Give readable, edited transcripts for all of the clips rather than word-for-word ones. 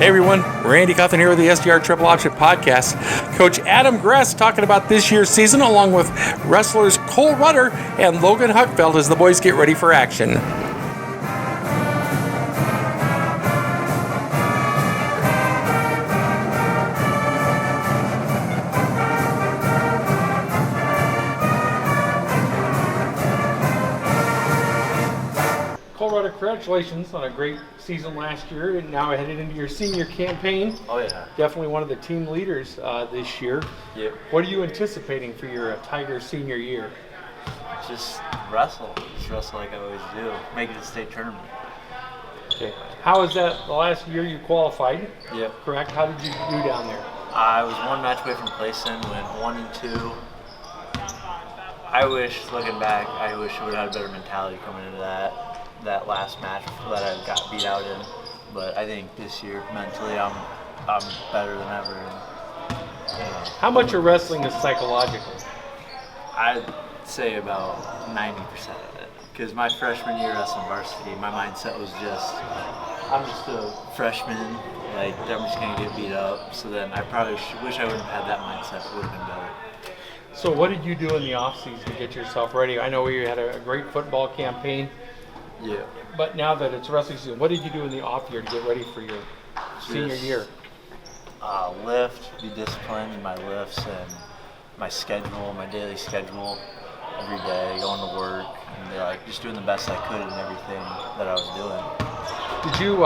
Hey everyone, Randy Cauthron here with the SDR Triple Option Podcast. Coach Adam Gress talking about this year's season along with wrestlers Cole Rutter and Logan Huckfelt as the boys get ready for action. Cole Rutter, congratulations on a great season last year and now headed into your senior campaign. Oh yeah. Definitely one of the team leaders this year. Yep. What are you anticipating for your Tiger senior year? Just wrestle. Just wrestle like I always do. Make it a state tournament. Okay. How was that the last year you qualified? Yep. Correct? How did you do down there? I was one match away from placing, went 1-2. I wish, looking back, I wish I would have had a better mentality coming into that last match that I got beat out in. But I think this year, mentally, I'm better than ever. And, How much of wrestling is psychological? I'd say about 90% of it. Because my freshman year wrestling varsity, my mindset was just, I'm just a freshman, like, I'm just going to get beat up. So then I probably wish I wouldn't have had that mindset. It would have been better. So what did you do in the off-season to get yourself ready? I know you had a great football campaign. Yeah. But now that it's wrestling season, what did you do in the off year to get ready for your senior year? Lift, be disciplined in my lifts and my schedule, my daily schedule every day, going to work, and just doing the best I could in everything that I was doing. Did you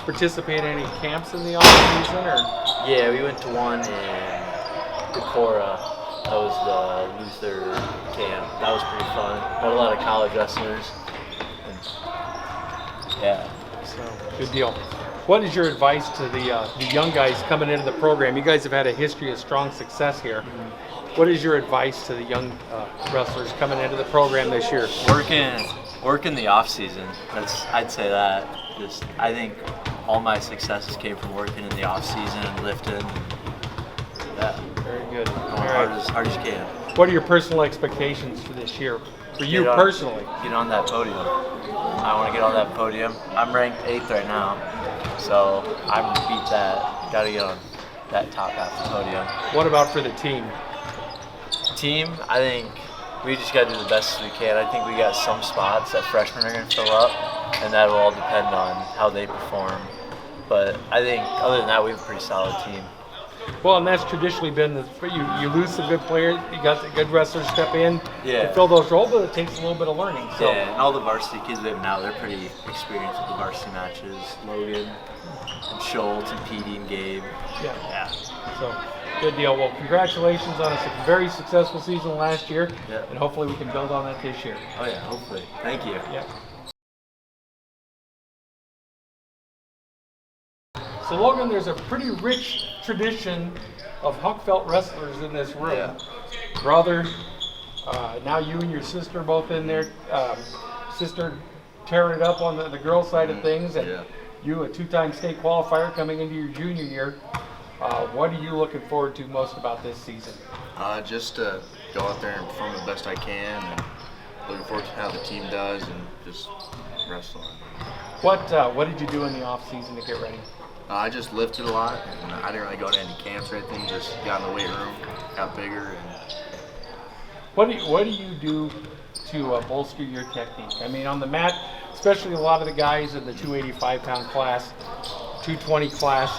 participate in any camps in the off season, or? Yeah, we went to one in Decorah. That was the Luther camp. That was pretty fun. Met a lot of college wrestlers. Yeah. So, good deal. What is your advice to the young guys coming into the program? You guys have had a history of strong success here. Mm-hmm. What is your advice to the young wrestlers coming into the program this year? Work in the off season. I'd say that. I think all my successes came from working in the off season and lifting. Yeah. Very good. Hard as you can. What are your personal expectations for this year? For you personally? Get on that podium. I want to get on that podium. I'm ranked 8th right now, so I'm going to beat that. Got to get on that top half of the podium. What about for the team? Team, I think we just got to do the best we can. I think we got some spots that freshmen are going to fill up, and that will all depend on how they perform. But I think other than that, we have a pretty solid team. Well, and that's traditionally been you lose some good players, you got the good wrestlers step in to fill those roles, but it takes a little bit of learning. So. Yeah, and all the varsity kids we have now, they're pretty experienced with the varsity matches. Logan and Schultz and Petey and Gabe. Yeah. So, good deal. Well, congratulations on a very successful season last year, and hopefully we can build on that this year. Oh yeah, hopefully. Thank you. Yeah. So Logan, there's a pretty rich tradition of Huckfelt wrestlers in this room. Yeah. Brother, now you and your sister both in there. Sister tearing it up on the girls' side of things, and you a two-time state qualifier coming into your junior year. What are you looking forward to most about this season? Just to go out there and perform the best I can, and looking forward to how the team does, and just wrestle. What did you do in the off season to get ready? I just lifted a lot, and I didn't really go to any camps or anything. Just got in the weight room, got bigger. And what do you do to bolster your technique? I mean, on the mat, especially a lot of the guys in the 285-pound class, 220 class,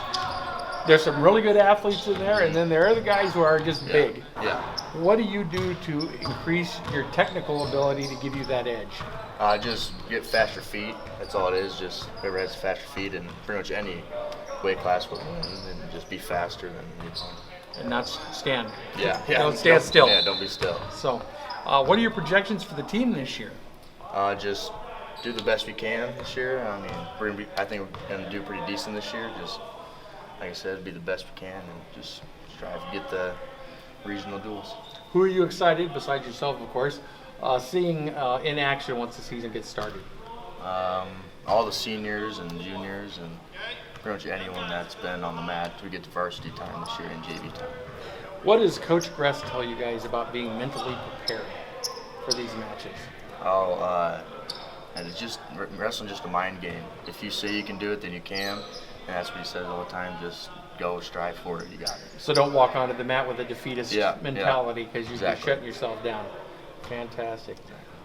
there's some really good athletes in there, and then there are the guys who are just big. Yeah. What do you do to increase your technical ability to give you that edge? Just get faster feet. That's all it is. Just whoever has faster feet, and pretty much any weight class will win, and just be faster than you. And not stand. Yeah. Don't stand still. Yeah, don't be still. So, what are your projections for the team this year? Just do the best we can this year. I mean, I think we're going to do pretty decent this year. Just like I said, be the best we can, and just strive to get the regional duels. Who are you excited, besides yourself, of course, seeing in action once the season gets started? All the seniors and juniors, and pretty much anyone that's been on the mat to get to varsity time this year and JV time. What does Coach Gress tell you guys about being mentally prepared for these matches? And it's just wrestling's just a mind game. If you say you can do it, then you can. And that's what he says all the time. Just go, strive for it. You got it. So don't walk onto the mat with a defeatist mentality because you're Exactly. shutting yourself down. Fantastic.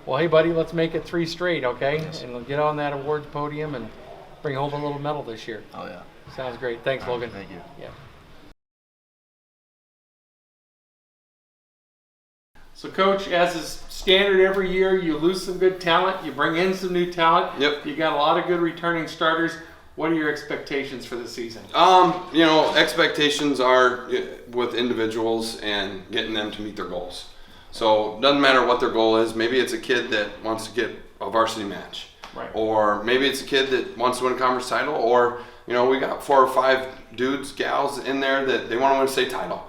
Well, hey, buddy, let's make it 3 straight, okay? Yes. And we'll get on that awards podium and bring home a little medal this year. Oh, yeah. Sounds great. Thanks, All right, Logan. thank you. Yeah. So, Coach, as is standard every year, you lose some good talent, you bring in some new talent. Yep. You got a lot of good returning starters. What are your expectations for the season? Expectations are with individuals and getting them to meet their goals. So it doesn't matter what their goal is. Maybe it's a kid that wants to get a varsity match. Right. Or maybe it's a kid that wants to win a conference title, or we got 4 or 5 dudes, gals in there that they want to win a state title.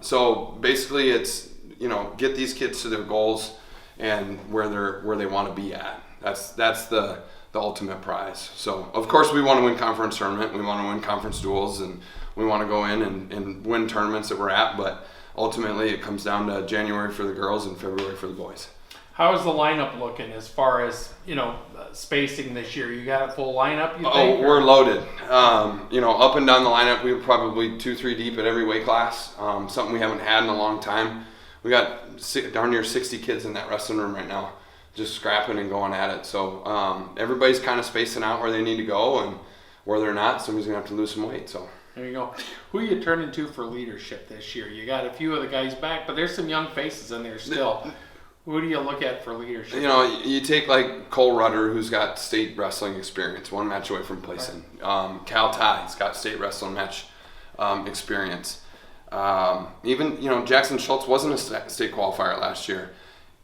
So basically it's get these kids to their goals and where they want to be at. That's the ultimate prize. So of course we want to win conference tournament, we want to win conference duels, and we want to go in and win tournaments that we're at, but ultimately it comes down to January for the girls and February for the boys. How is the lineup looking as far as, spacing this year? You got a full lineup, you think? Oh, we're loaded. Up and down the lineup, we were probably 2-3 deep at every weight class. Something we haven't had in a long time. We got darn near 60 kids in that wrestling room right now, just scrapping and going at it. So everybody's kind of spacing out where they need to go, and where they're not, somebody's gonna have to lose some weight. So there you go. Who are you turning to for leadership this year? You got a few of the guys back, but there's some young faces in there still. Who do you look at for leadership? You take like Cole Rutter, who's got state wrestling experience, 1 match away from placing. Right. Cal Ty's got state wrestling match experience. Even Jackson Schultz wasn't a state qualifier last year.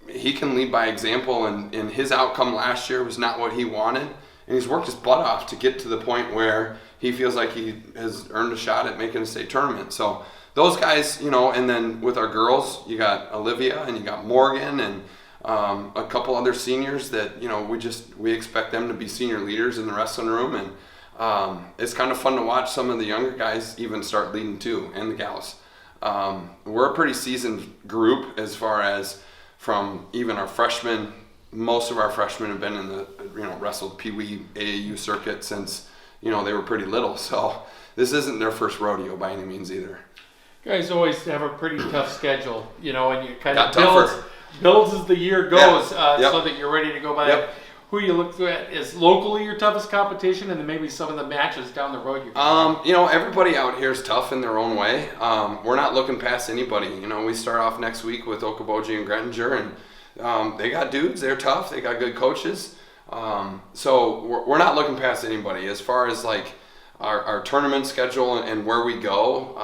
He can lead by example, and his outcome last year was not what he wanted, and he's worked his butt off to get to the point where he feels like he has earned a shot at making a state tournament. So those guys, and then with our girls, you got Olivia and you got Morgan and a couple other seniors that we expect them to be senior leaders in the wrestling room, and it's kind of fun to watch some of the younger guys even start leading too, and the gals. We're a pretty seasoned group as far as from even our freshmen. Most of our freshmen have been in the wrestled Pee Wee AAU circuit since they were pretty little. So this isn't their first rodeo by any means either. You guys always have a pretty tough schedule, and you kind Got of builds as the year goes, Yep. so that you're ready to go by. Yep. Who you look at is locally your toughest competition, and then maybe some of the matches down the road you can Everybody out here is tough in their own way. We're not looking past anybody. We start off next week with Okoboji and Grettinger, and they got dudes. They're tough. They got good coaches. So we're not looking past anybody. As far as like our tournament schedule and where we go,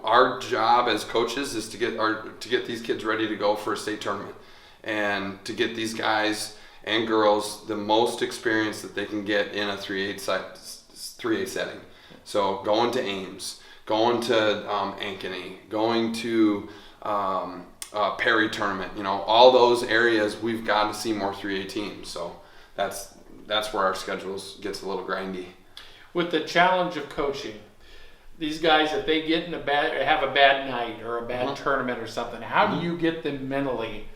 our job as coaches is to get these kids ready to go for a state tournament, and to get these guys and girls the most experience that they can get in a 3A setting. So going to Ames, going to Ankeny, going to Perry tournament, all those areas, we've got to see more 3A teams. So that's where our schedules gets a little grindy. With the challenge of coaching, these guys, if they get have a bad night or a bad tournament or something, how do you get them mentally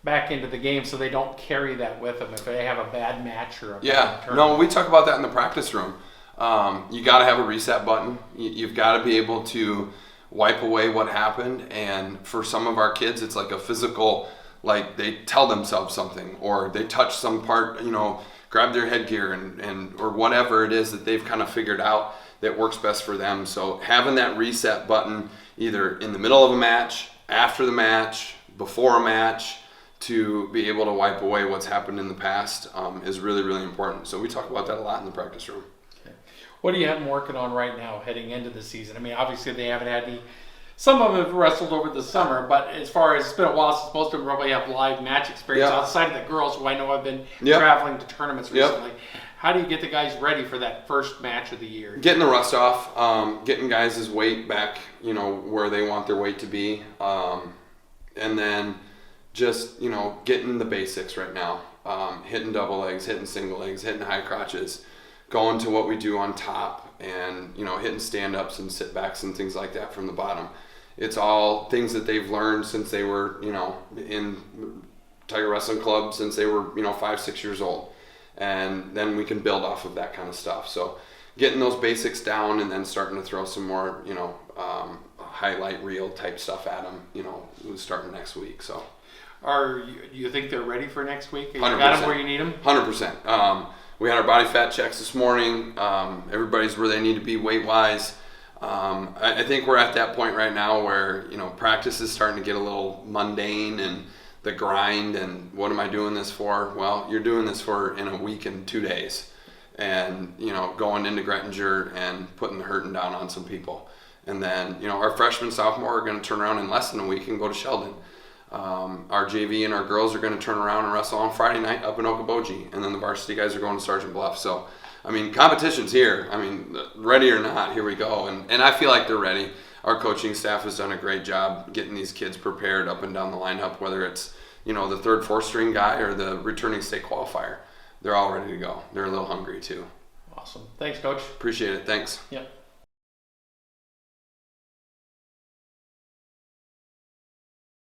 back into the game so they don't carry that with them if they have a bad match or a bad tournament? No, we talk about that in the practice room. You got to have a reset button. You've got to be able to wipe away what happened, and for some of our kids it's like a physical, like they tell themselves something, or they touch some part, grab their headgear and or whatever it is that they've kind of figured out that works best for them. So having that reset button either in the middle of a match, after the match, before a match, to be able to wipe away what's happened in the past is really, really important. So we talk about that a lot in the practice room. Okay. What do you have them working on right now heading into the season? I mean, obviously they haven't had any, some of them have wrestled over the summer, but as far as it's been a while since most of them probably have live match experience outside of the girls who I know have been traveling to tournaments recently. How do you get the guys ready for that first match of the year? Getting the rust off, getting guys' weight back, where they want their weight to be, and then just, getting the basics right now, hitting double legs, hitting single legs, hitting high crotches, going to what we do on top, and, hitting stand-ups and sit-backs and things like that from the bottom. It's all things that they've learned since they were, in Tiger Wrestling Club since they were, 5-6 years old. And then we can build off of that kind of stuff. So getting those basics down and then starting to throw some more, highlight reel type stuff at them, starting next week. So, you think they're ready for next week? You 100%. got them where you need them? 100%. We had our body fat checks this morning. Everybody's where they need to be weight wise. I think we're at that point right now where, practice is starting to get a little mundane and the grind and what am I doing this for? Well, you're doing this for in a week and 2 days and, going into Grettinger and putting the hurting down on some people. And then, our freshmen, sophomore are going to turn around in less than a week and go to Sheldon. Our JV and our girls are going to turn around and wrestle on Friday night up in Okoboji. And then the varsity guys are going to Sergeant Bluff. So, competition's here. Ready or not, here we go. And I feel like they're ready. Our coaching staff has done a great job getting these kids prepared up and down the lineup, whether it's, the third, fourth string guy or the returning state qualifier. They're all ready to go. They're a little hungry too. Awesome. Thanks, Coach. Appreciate it. Thanks. Yep.